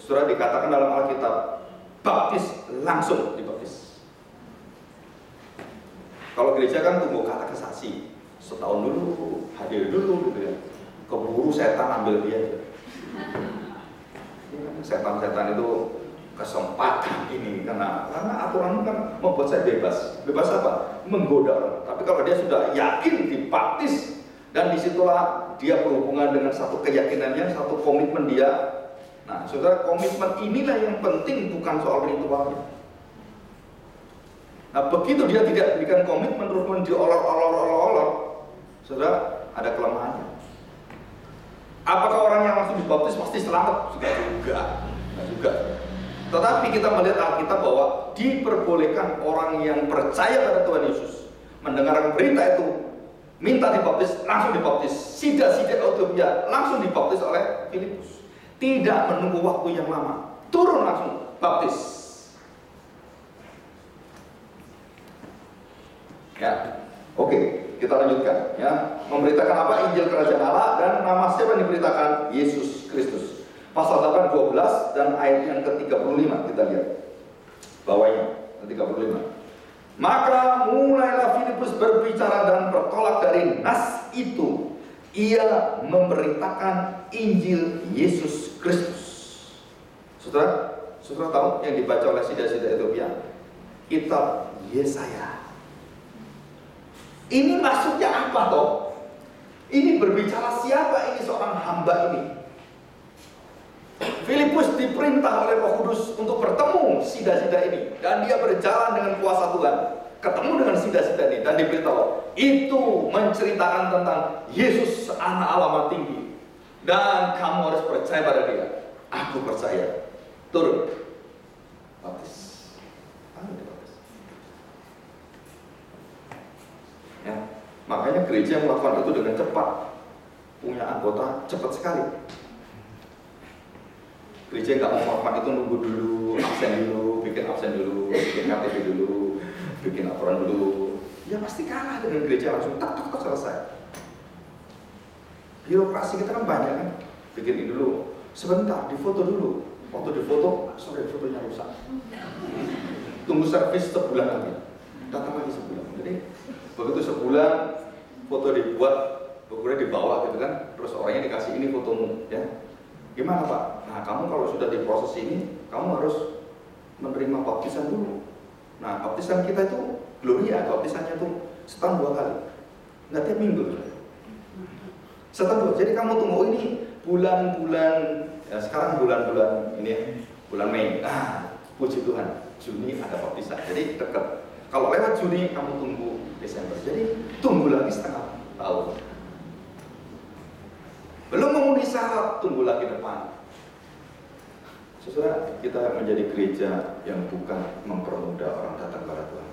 Saudara, dikatakan dalam Alkitab, baptis langsung dibaptis. Kalau gereja kan tunggu kata kesaksi, setahun dulu, hadir dulu gitu ya. Keburu setan ambil dia. Setan-setan itu kesempatan ini karena aturan kan membuat saya bebas. Bebas apa? Menggoda orang. Tapi kalau dia sudah yakin dibaptis dan disitulah dia berhubungan dengan satu keyakinannya, satu komitmen dia. Nah, saudara, komitmen inilah yang penting, bukan soal ritualnya. Nah, begitu dia tidak berikan komitmen, terus diolor-olor, saudara, ada kelemahannya. Apakah orang yang langsung dibaptis pasti selamat? Juga. Tetapi kita melihat Alkitab bahwa diperbolehkan orang yang percaya pada Tuhan Yesus mendengarkan berita itu, minta dibaptis, langsung dibaptis. Sida-sida Etiopia langsung dibaptis oleh Filipus. Tidak menunggu waktu yang lama, turun langsung baptis. Ya, oke, kita lanjutkan. Ya, memberitakan apa? Injil Kerajaan Allah, dan nama siapa yang diberitakan? Yesus Kristus. Pasal 8, 12 dan ayat yang ke-35 kita lihat. Bawahnya, ke-35. Maka mulailah Filipus berbicara dan bertolak dari nas itu. Ia memberitakan Injil Yesus Kristus. Saudara tahu yang dibaca oleh sida-sida Etiopia? Kitab Yesaya. Ini maksudnya apa toh? Ini berbicara siapa ini seorang hamba ini? Filipus diperintah oleh Roh Kudus untuk bertemu sida-sida ini, dan dia berjalan dengan kuasa Tuhan, ketemu dengan sida-sida ini, dan diberitahu itu menceritakan tentang Yesus anak Allah Maha Tinggi, dan kamu harus percaya pada dia. Aku percaya. Turun baptis. Ya, makanya gereja melakukan itu dengan cepat, punya anggota cepat sekali. Gereja nggak mau melakukan itu, nunggu dulu, absen dulu, bikin KTP dulu, bikin laporan dulu. Ya pasti kalah dengan gereja langsung tak selesai. Birokrasi kita kan banyak kan, bikin ini dulu, sebentar difoto dulu, waktu difoto, sorry fotonya rusak. Tunggu servis sebulan lagi, datang lagi sebulan. Jadi begitu sebulan foto dibuat, bukunya dibawa gitu kan, terus orangnya dikasih ini fotomu, ya. Gimana Pak? Nah, kamu kalau sudah diproses ini, kamu harus menerima baptisan dulu. Nah, baptisan kita itu gloria, baptisannya itu setahun 2 kali, nggak tiap minggu. Setahun. Jadi kamu tunggu ini bulan-bulan, ya sekarang bulan-bulan ini, bulan Mei. Ah, puji Tuhan, Juni ada baptisan. Jadi dekat. Kalau lewat Juni, kamu tunggu Desember. Jadi tunggu lagi setengah tahun. Belum memenuhi syarat, tunggu lagi depan. Saudara, kita menjadi gereja yang bukan mempermudah orang datang kepada Tuhan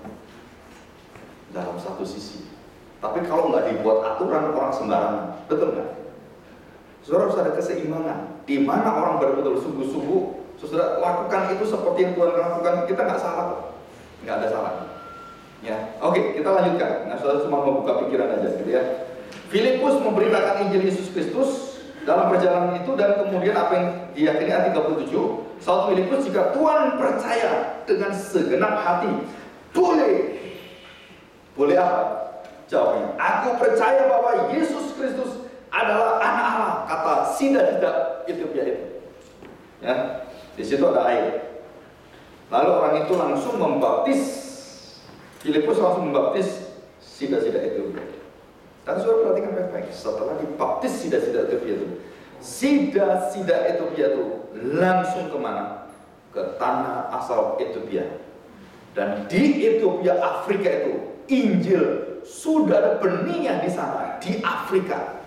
dalam satu sisi. Tapi kalau nggak dibuat aturan, orang sembarangan, betul nggak? Saudara harus ada keseimbangan. Di mana orang betul-betul sungguh-sungguh, saudara lakukan itu seperti yang Tuhan lakukan. Kita nggak salah, nggak ada salah. Ya, oke, kita lanjutkan. Nah, saudara cuma membuka pikiran aja, gitu ya. Filipus memberitakan Injil Yesus Kristus dalam perjalanan itu, dan kemudian apa yang diyakini ayat 37, saud Filipus, jika Tuhan percaya dengan segenap hati, boleh apa? Jawabnya, aku percaya bahwa Yesus Kristus adalah anak Allah, kata sida-sida Etiopia itu. Ya, di situ ada air. Lalu orang itu langsung membaptis, Filipus langsung membaptis sida-sida Etiopia. Dan saudara perhatikan baik-baik, setelah dibaptis sida-sida Etiopia itu, sida-sida Etiopia itu langsung kemana? Ke tanah asal Etiopia. Dan di Etiopia, Afrika itu, Injil sudah ada benihnya di sana, di Afrika.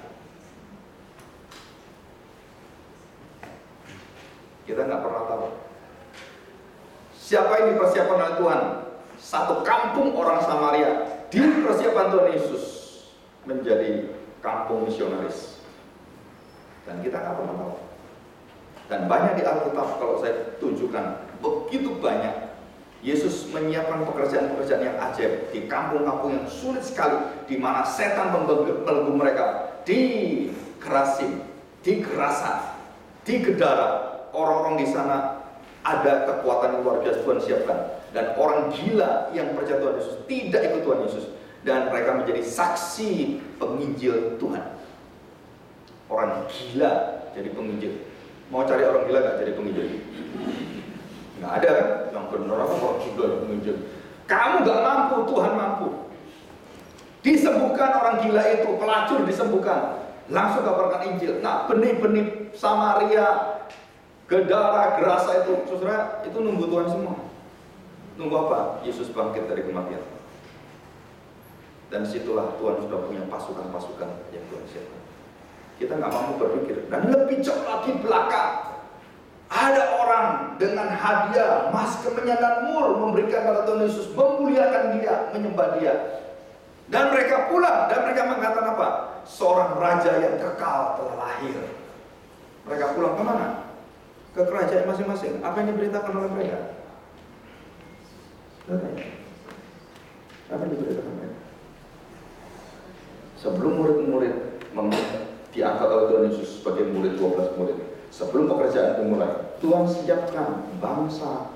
Kita nggak pernah tahu siapa yang dipersiapkan oleh Tuhan. Satu kampung orang Samaria dipersiapkan Tuhan Yesus menjadi kampung misionaris, dan kita nggak pernah tahu. Dan banyak di Alkitab, kalau saya tunjukkan, begitu banyak Yesus menyiapkan pekerjaan-pekerjaan yang ajaib di kampung-kampung yang sulit sekali, di mana setan membelenggu mereka, di Kerasim, di Gerasa, di Gedara, orang-orang di sana ada kekuatan yang luar biasa Tuhan siapkan. Dan orang gila yang percaya Tuhan Yesus tidak ikut Tuhan Yesus. Dan mereka menjadi saksi penginjil Tuhan. Orang gila jadi penginjil. Mau cari orang gila gak jadi penginjil? Nggak ada kan? Yang benar apa orang gila jadi penginjil? Kamu gak mampu, Tuhan mampu. Disembuhkan orang gila itu, pelacur disembuhkan. Langsung kabarkan Injil. Nah, benih-benih Samaria, Gedara, Gerasa itu, saudara, itu nunggu Tuhan semua. Nunggu apa? Yesus bangkit dari kematian. Dan situlah Tuhan sudah punya pasukan-pasukan yang Tuhan siapkan. Kita nggak mampu berpikir. Dan lebih jauh lagi belakang, ada orang dengan hadiah, emas, kemenyan dan mur memberikan kepada Tuhan Yesus, memuliakan Dia, menyembah Dia. Dan mereka pulang dan mereka mengatakan apa? Seorang raja yang kekal telah lahir. Mereka pulang kemana? Ke kerajaan masing-masing. Apa yang diberitakan oleh mereka? Apa yang diberitakan mereka? Sebelum murid-murid diangkat oleh Tuhan Yesus sebagai murid 12 murid, sebelum pekerjaan dimulai, Tuhan siapkan bangsa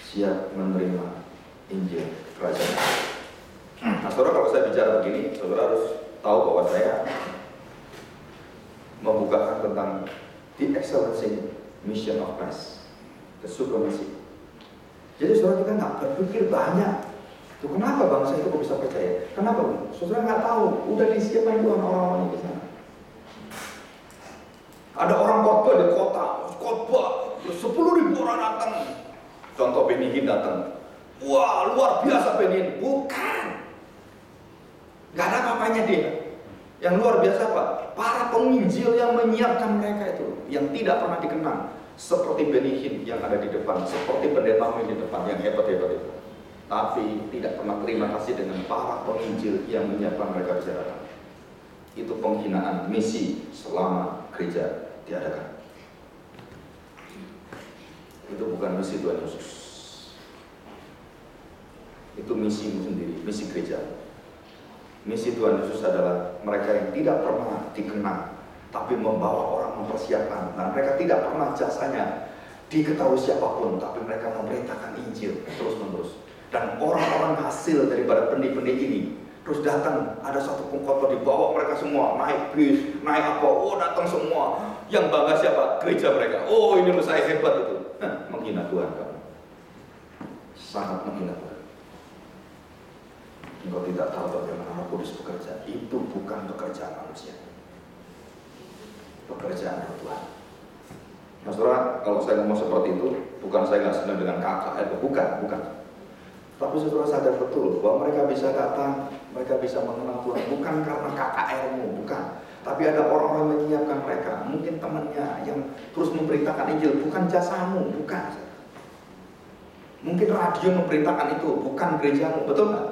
siap menerima Injil kerajaan. Nah, saudara, kalau saya bicara begini, saudara harus tahu bahwa saya membukakan tentang the excellency mission of Christ, the supremacy. Jadi saudara, kita nggak berpikir banyak. Tuh, kenapa bangsa itu kok bisa percaya? Kenapa? Saudara nggak tahu. Udah disiapkan Tuhan orang-orang di sana. Ada orang khotbah di kota, khotbah 10.000 orang datang. Contoh Benihin datang. Wah, luar biasa Benihin. Bukan. Gak ada apa-apanya dia. Yang luar biasa apa? Para penginjil yang menyiapkan mereka itu, yang tidak pernah dikenal, seperti Benihin yang ada di depan, seperti pendeta di depan yang hebat-hebat itu. Tapi tidak pernah terima kasih dengan para penginjil yang menyiapkan mereka bisa datang. Itu penghinaan misi selama gereja diadakan. Itu bukan misi Tuhan Yesus. Itu misimu sendiri, misi gereja. Misi Tuhan Yesus adalah mereka yang tidak pernah dikenal, tapi membawa orang mempersiapkan. Dan mereka tidak pernah jasanya diketahui siapapun, tapi mereka memberitakan Injil terus-menerus. Dan orang-orang hasil daripada benih-benih ini terus datang, ada satu pengkhotbah dibawa mereka semua, naik bis, naik apa, oh datang semua. Yang bangga siapa? Gereja mereka. Oh, ini loh saya hebat itu. Menghina Tuhan kamu. Sangat menghina Tuhan. Engkau tidak tahu bagaimana Roh Kudus bekerja. Itu bukan pekerjaan manusia, pekerjaan Tuhan. Nah, saudara, kalau saya ngomong seperti itu, bukan saya nggak senang dengan KKR, bukan. Tapi saudara sadar betul bahwa mereka bisa datang, mereka bisa mengenal Tuhan bukan karena KKR-mu, bukan. Tapi ada orang-orang yang menyiapkan mereka, mungkin temannya yang terus memberitakan Injil, bukan jasamu, bukan. Mungkin radio memberitakan itu, bukan gerejamu, betul nggak?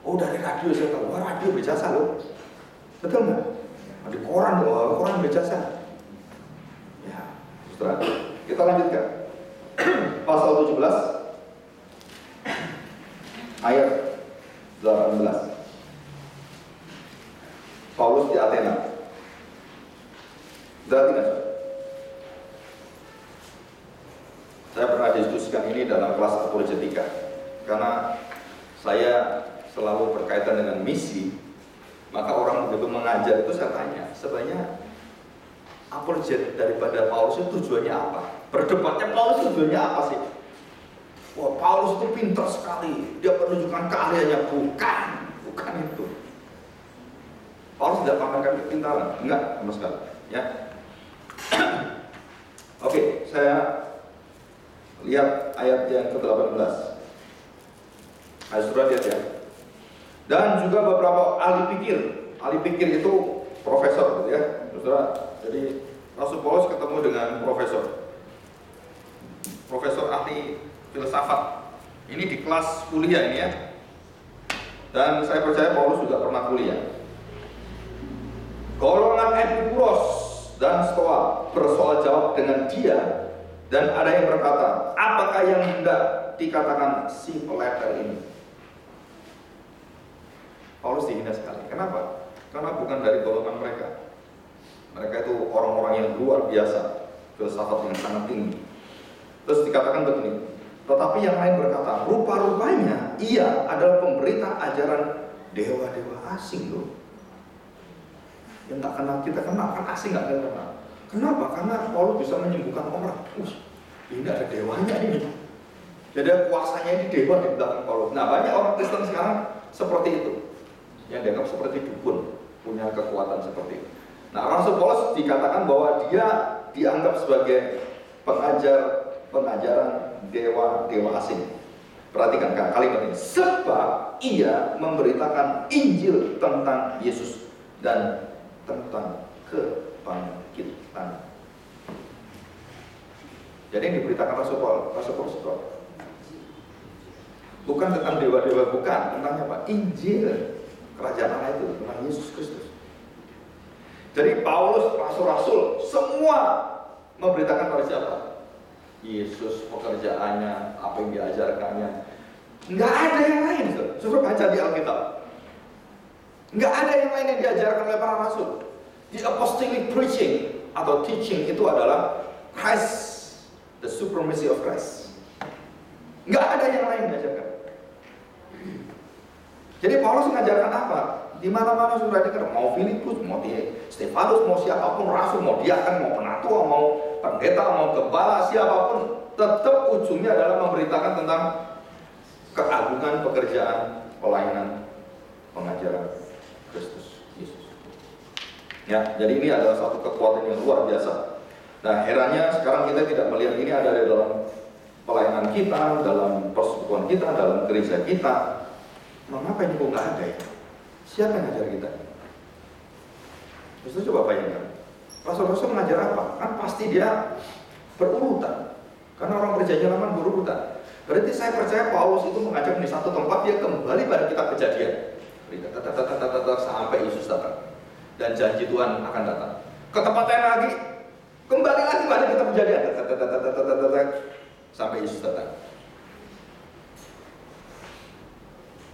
Oh, dari radio saya tahu, wah radio berjasa loh, betul nggak? Di koran, wah koran berjasa. Ya, saudara, kita lanjutkan. Pasal 17 ayat 18. Paulus di Athena. Perhatikan. Saya pernah diskusikan ini dalam kelas apologetika, karena saya selalu berkaitan dengan misi. Maka orang begitu mengajar itu saya tanya, sebenarnya apologet daripada Paulus itu tujuannya apa? Berdebatnya Paulus tujuannya apa sih? Wah, Paulus itu pintar sekali, dia menunjukkan keahliannya. Bukan itu. Paulus tidak pamerkan kepintaran, enggak sama sekali. Ya. Oke, saya lihat ayat yang ke-18. Ayo surat lihat ya. Dan juga beberapa ahli pikir itu profesor, gitu ya, saudara. Jadi Rasul Paulus ketemu dengan profesor ahli filsafat. Ini di kelas kuliah ini ya. Dan saya percaya Paulus juga pernah kuliah. Golongan Epikuros dan Stoa bersoal jawab dengan dia, dan ada yang berkata, apakah yang hendak dikatakan si peleter ini? Paulus dihina sekali. Kenapa? Karena bukan dari golongan mereka. Mereka itu orang-orang yang luar biasa, filsafat yang sangat tinggi. Terus dikatakan begini, tetapi yang lain berkata, rupa-rupanya ia adalah pemberita ajaran dewa-dewa asing loh. Yang tak kenal kita kenal, kan asing nggak kenal. Kenapa? Karena Paulus bisa menyembuhkan orang. Ini ada dewanya ini. Jadi kuasanya ini dewa di belakang Paulus. Nah, banyak orang Kristen sekarang seperti itu, yang dianggap seperti dukun, punya kekuatan seperti itu. Nah, Rasul Paulus dikatakan bahwa dia dianggap sebagai pengajaran dewa asing. Perhatikan kalimat ini. Sebab ia memberitakan Injil tentang Yesus dan tentang kebangkitan. Jadi yang diberitakan Rasul Paulus bukan tentang dewa-dewa, bukan tentang apa? Injil kerajaan Allah itu tentang Yesus Kristus. Jadi Paulus, rasul-rasul semua memberitakan pada siapa? Yesus, pekerjaannya, apa yang diajarkannya. Nggak ada yang lain, saudara baca di Alkitab. Nggak ada yang lain yang diajarkan oleh para rasul. The apostolic preaching atau teaching itu adalah Christ, the supremacy of Christ. Nggak ada yang lain diajarkan. Jadi Paulus mengajarkan apa? Di mana-mana sudah dengar, mau Filipus, mau Stefanus, mau siapapun rasul, mau diakan, mau penatua, mau pendeta, mau gembala, siapapun, tetap ujungnya adalah memberitakan tentang keagungan pekerjaan pelayanan pengajaran Kristus Yesus. Ya, jadi ini adalah satu kekuatan yang luar biasa. Nah, herannya sekarang kita tidak melihat ini ada di dalam pelayanan kita, dalam persekutuan kita, dalam gereja kita. Mengapa ini kok nggak ada ya? Siapa yang ngajar kita? Terus coba bayangkan, rasul-rasul mengajar apa? Kan pasti dia berurutan, karena orang perjanjian lama berurutan. Berarti saya percaya Paulus itu mengajak di satu tempat, dia kembali pada kitab Kejadian, sampai Yesus datang dan janji Tuhan akan datang. Ke tempat lain lagi, kembali lagi pada kitab Kejadian, sampai Yesus datang.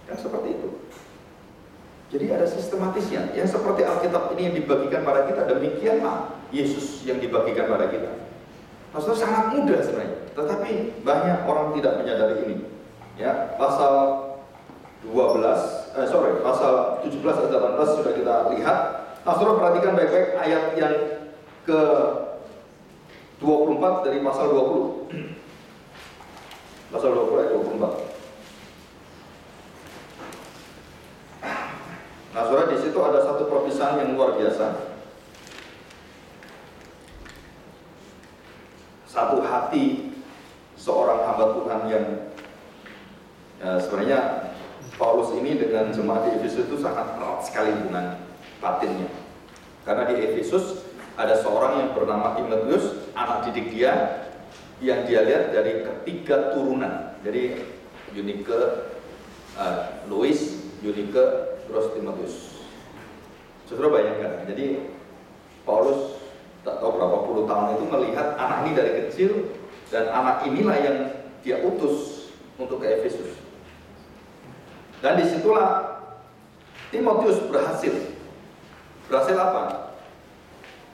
Kan seperti itu. Jadi ada sistematisnya. Yang seperti Alkitab ini yang dibagikan pada kita, demikianlah Yesus yang dibagikan pada kita. Maksudnya sangat mudah sebenarnya, tetapi banyak orang tidak menyadari ini. Ya, pasal 17 ayat 18 sudah kita lihat. Nah, saudara perhatikan baik-baik ayat yang ke 24 dari pasal 20. Pasal 20 ayat 24. Nah, saudara, di situ ada satu perpisahan yang luar biasa. Satu hati seorang hamba Tuhan yang sebenarnya Paulus ini dengan jemaat di Efesus itu sangat erat sekali hubungan batinnya. Karena di Efesus ada seorang yang bernama Timotius, anak didik dia, yang dia lihat dari ketiga turunan. Jadi Eunike, Lois, Eunike, terus Timotius. Saudara bayangkan, jadi Paulus tak tahu berapa puluh tahun itu melihat anak ini dari kecil, dan anak inilah yang dia utus untuk ke Efesus. Dan disitulah Timotius berhasil apa?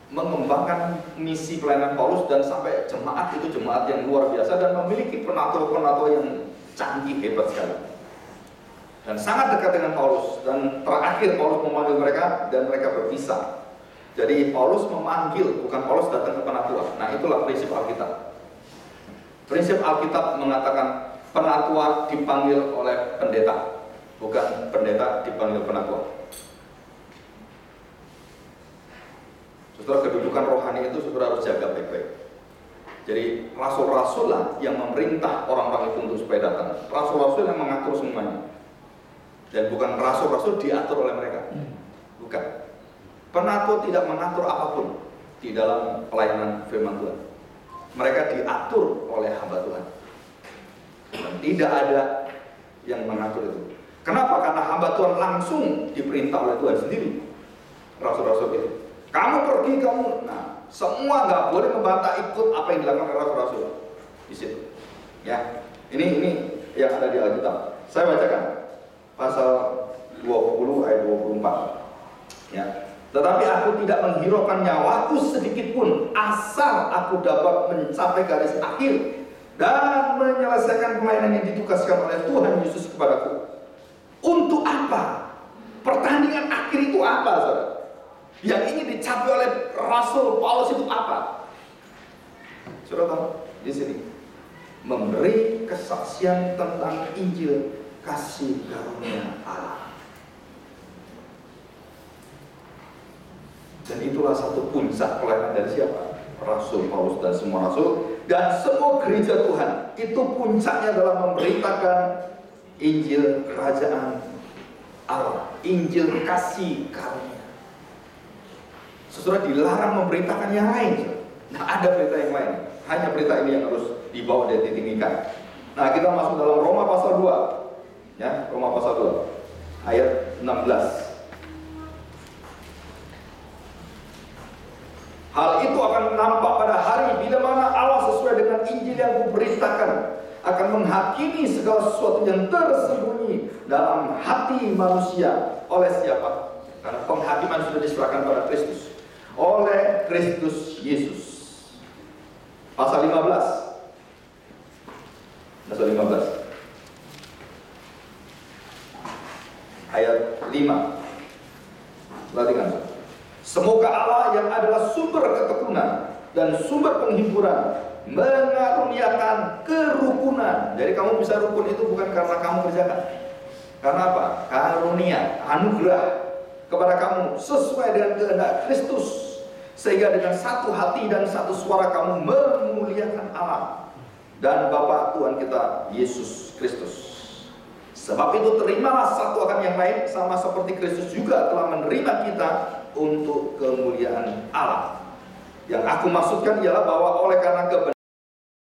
Mengembangkan misi pelayanan Paulus, dan sampai jemaat itu jemaat yang luar biasa dan memiliki penatua-penatua yang canggih, hebat sekali. Dan sangat dekat dengan Paulus, dan terakhir Paulus memanggil mereka dan mereka berpisah. Jadi Paulus memanggil, bukan Paulus datang ke penatua. Nah, itulah prinsip Alkitab. Prinsip Alkitab mengatakan penatua dipanggil oleh pendeta, bukan pendeta dipanggil penatua. Saudara, kedudukan rohani itu saudara harus jaga baik-baik. Jadi rasul-rasul lah yang memerintah orang-orang itu untuk supaya datang. Rasul-rasul yang mengatur semuanya. Dan bukan rasul-rasul diatur oleh mereka. Bukan. Penatua tidak mengatur apapun di dalam pelayanan firman Tuhan. Mereka diatur oleh hamba Tuhan. Dan tidak ada yang mengatur itu. Kenapa? Karena hamba Tuhan langsung diperintah oleh Tuhan sendiri. Rasul-rasul itu. Kamu pergi, kamu. Nah, semua nggak boleh membantah ikut apa yang dilakukan oleh rasul-rasul di situ. Ya, ini yang ada di Alkitab. Saya bacakan pasal 20 ayat 24. Ya. Tetapi aku tidak menghiraukan nyawaku sedikit pun, asal aku dapat mencapai garis akhir dan menyelesaikan pelayanan yang ditugaskan oleh Tuhan Yesus kepadaku. Untuk apa? Pertandingan akhir itu apa, saudara? Yang ingin dicapai oleh Rasul Paulus itu apa? Saudara tahu di sini, memberi kesaksian tentang Injil kasih karunia Allah. Dan itulah satu puncak pelayanan dari siapa? Rasul Paulus dan semua rasul dan semua gereja Tuhan. Itu puncaknya adalah memberitakan Injil kerajaan Allah, Injil kasih karunia. Saudara dilarang memberitakan yang lain. Nah, ada berita yang lain. Hanya berita ini yang harus dibawa dan ditinggikan. Nah, kita masuk dalam Roma pasal 2. Ya, Roma pasal 2 ayat 16. Hal itu akan nampak pada hari bila mana Allah sesuai dengan Injil yang kuberitakan akan menghakimi segala sesuatu yang tersembunyi dalam hati manusia. Oleh siapa? Karena penghakiman sudah diserahkan pada Kristus. Oleh Kristus Yesus. Pasal 15. Pasal 15. Ayat 5. Perhatikan. Semoga Allah yang adalah sumber ketekunan dan sumber penghiburan mengaruniakan kerukunan. Jadi kamu bisa rukun itu bukan karena kamu kerjakan. Karena apa? Karunia, anugerah kepada kamu sesuai dengan kehendak Kristus, sehingga dengan satu hati dan satu suara kamu memuliakan Allah dan Bapa Tuhan kita Yesus Kristus. Sebab itu terimalah satu akan yang lain, sama seperti Kristus juga telah menerima kita untuk kemuliaan Allah. Yang aku maksudkan ialah bahwa oleh karena kebenaran